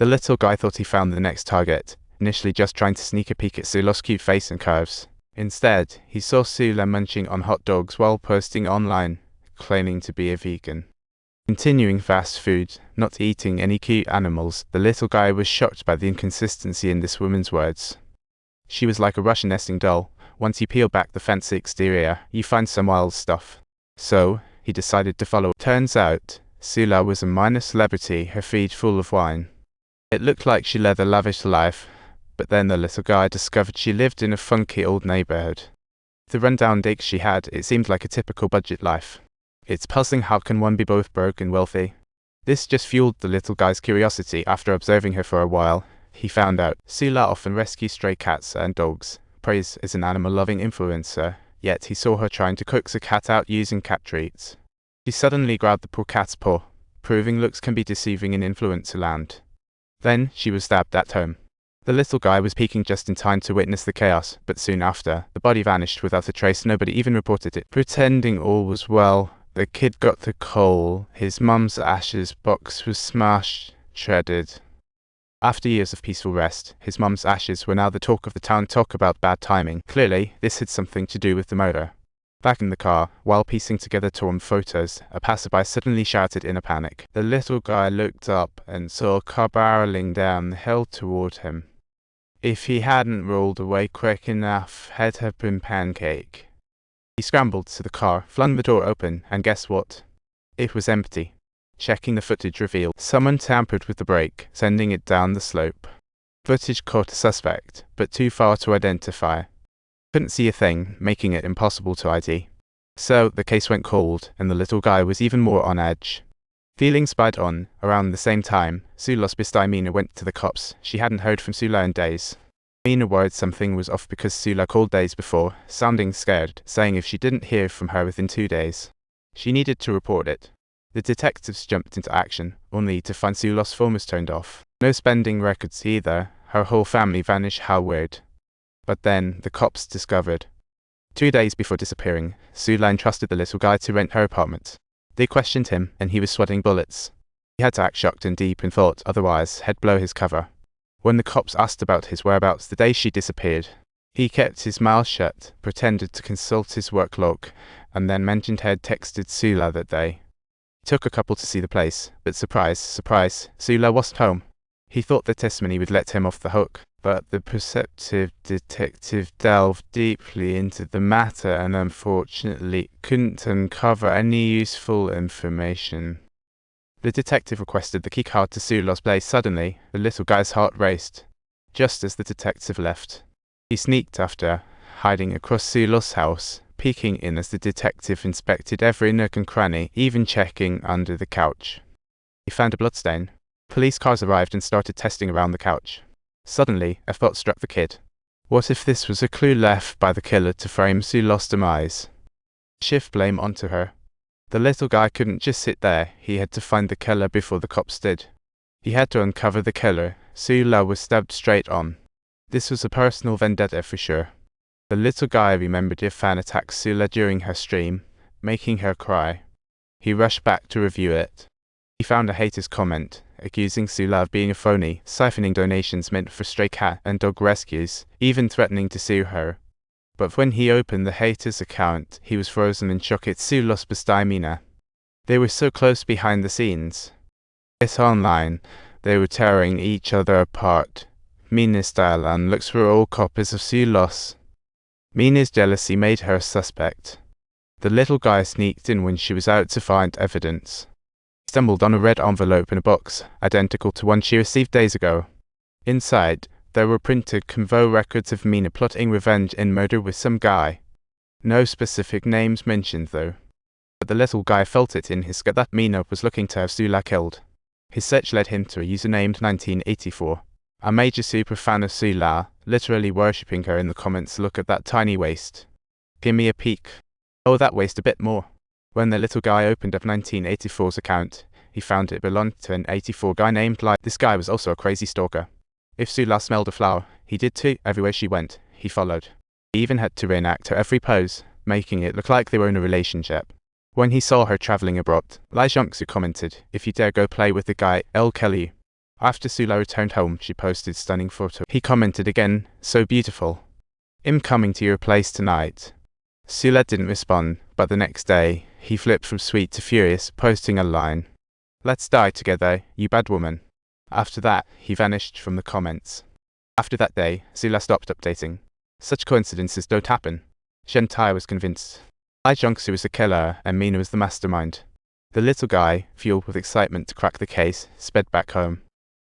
The little guy thought he found the next target, initially just trying to sneak a peek at Sula's cute face and curves. Instead, he saw Sula munching on hot dogs while posting online, claiming to be a vegan. Continuing fast food, not eating any cute animals, the little guy was shocked by the inconsistency in this woman's words. She was like a Russian nesting doll. Once you peel back the fancy exterior, you find some wild stuff. So, he decided to follow. Turns out, Sula was a minor celebrity, her feed full of wine. It looked like she led a lavish life, but then the little guy discovered she lived in a funky old neighborhood. The rundown digs she had, it seemed like a typical budget life. It's puzzling, how can one be both broke and wealthy? This just fueled the little guy's curiosity. After observing her for a while, he found out Sula often rescues stray cats and dogs, praised as an animal-loving influencer, yet he saw her trying to coax a cat out using cat treats. He suddenly grabbed the poor cat's paw, proving looks can be deceiving in influencer land. Then she was stabbed at home. The little guy was peeking just in time to witness the chaos, but soon after, the body vanished without a trace. Nobody even reported it. Pretending all was well, the kid got the coal. His mum's ashes box was smashed, shredded. After years of peaceful rest, his mum's ashes were now the talk of the town. Talk about bad timing. Clearly, this had something to do with the murder. Back in the car, while piecing together torn photos, a passerby suddenly shouted in a panic. The little guy looked up and saw a car barreling down the hill toward him. If he hadn't rolled away quick enough, he'd have been pancake. He scrambled to the car, flung the door open, and guess what? It was empty. Checking the footage revealed someone tampered with the brake, sending it down the slope. Footage caught a suspect, but too far to identify. Couldn't see a thing, making it impossible to ID. So, the case went cold, and the little guy was even more on edge. Feeling spied on, around the same time, Sula's bestie Mina went to the cops. She hadn't heard from Sula in days. Mina worried something was off because Sula called days before, sounding scared, saying if she didn't hear from her within 2 days, she needed to report it. The detectives jumped into action, only to find Sula's phone was turned off. No spending records either. Her whole family vanished. How weird. But then, the cops discovered. 2 days before disappearing, Sula entrusted the little guy to rent her apartment. They questioned him, and he was sweating bullets. He had to act shocked and deep in thought, otherwise he'd blow his cover. When the cops asked about his whereabouts the day she disappeared, he kept his mouth shut, pretended to consult his work log, and then mentioned he'd texted Sula that day. It took a couple to see the place, but surprise, surprise, Sula wasn't home. He thought the testimony would let him off the hook, but the perceptive detective delved deeply into the matter and unfortunately couldn't uncover any useful information. The detective requested the keycard to Sula's place. Suddenly, the little guy's heart raced. Just as the detective left, he sneaked after, hiding across Sula's house, peeking in as the detective inspected every nook and cranny, even checking under the couch. He found a bloodstain. Police cars arrived and started testing around the couch. Suddenly, a thought struck the kid. What if this was a clue left by the killer to frame Sula's demise? Shift blame onto her. The little guy couldn't just sit there. He had to find the killer before the cops did. He had to uncover the killer. Sula was stabbed straight on. This was a personal vendetta for sure. The little guy remembered a fan attacked Sula during her stream, making her cry. He rushed back to review it. He found a hater's comment, accusing Sula of being a phony, siphoning donations meant for stray cat and dog rescues, even threatening to sue her. But when he opened the hater's account, he was frozen in shock. It's Sula's bestie Mina. They were so close behind the scenes. Yet online, they were tearing each other apart. Mina's style and looks were all copies of Sula's. Mina's jealousy made her a suspect. The little guy sneaked in when she was out to find evidence. He stumbled on a red envelope in a box, identical to one she received days ago. Inside, there were printed convo records of Mina plotting revenge and murder with some guy. No specific names mentioned though. But the little guy felt it in his gut that Mina was looking to have Sula killed. His search led him to a user named 1984. A major super fan of Sula, literally worshipping her in the comments. Look at that tiny waist. Give me a peek. Oh, that waist a bit more. When the little guy opened up 1984's account, he found it belonged to an 84 guy named Light. This guy was also a crazy stalker. If Sula smelled a flower, he did too. Everywhere she went, he followed. He even had to reenact her every pose, making it look like they were in a relationship. When he saw her traveling abroad, Lai Zhongsu commented, "If you dare go play with the guy, I'll kill you." After Sula returned home, she posted stunning photo. He commented again, "So beautiful. I'm coming to your place tonight." Sula didn't respond, but the next day, he flipped from sweet to furious, posting a line, "Let's die together, you bad woman." After that, he vanished from the comments. After that day, Sula stopped updating. Such coincidences don't happen. Shentai was convinced. Ai Jungsu was the killer and Mina was the mastermind. The little guy, fueled with excitement to crack the case, sped back home.